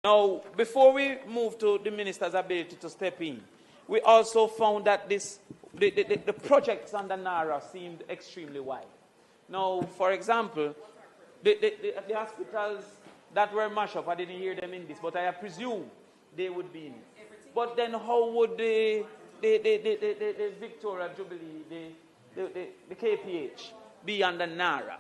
Now, before we move to the minister's ability to step in, we also found that the projects under NaRRA seemed extremely wide. Now, for example, the hospitals that were mashed up, I didn't hear them in this, but I presume they would be in it. But then how would the Victoria Jubilee, the KPH, be under NaRRA?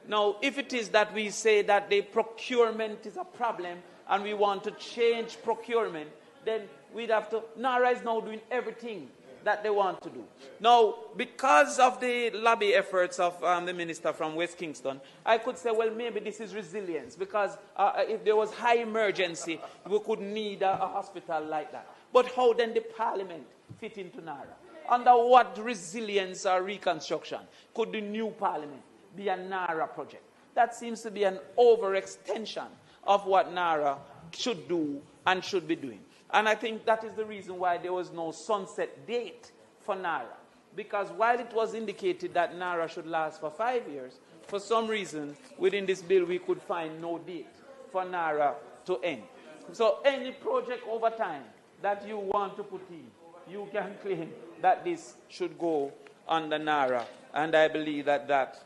Now, if it is that we say that the procurement is a problem and we want to change procurement, then we'd have to. NaRRA is now doing everything that they want to do. Now, because of the lobby efforts of the minister from West Kingston, I could say, well, maybe this is resilience, because if there was high emergency, we could need a hospital like that. But how then the parliament fit into NaRRA? Under what resilience or reconstruction could the new parliament be a NaRRA project? That seems to be an overextension of what NaRRA should do and should be doing. And I think that is the reason why there was no sunset date for NaRRA. Because while it was indicated that NaRRA should last for 5 years, for some reason within this bill we could find no date for NaRRA to end. So any project over time that you want to put in, you can claim that this should go under NaRRA. And I believe that that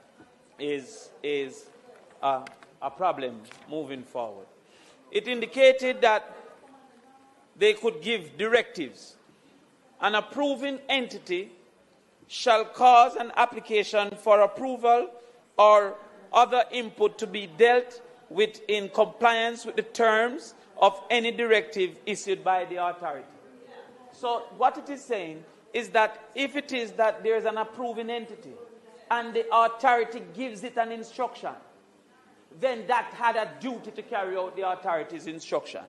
is a problem moving forward. It indicated that they could give directives. An approving entity shall cause an application for approval or other input to be dealt with in compliance with the terms of any directive issued by the authority. So what it is saying is that if it is that there is an approving entity and the authority gives it an instruction, then that had a duty to carry out the authority's instruction.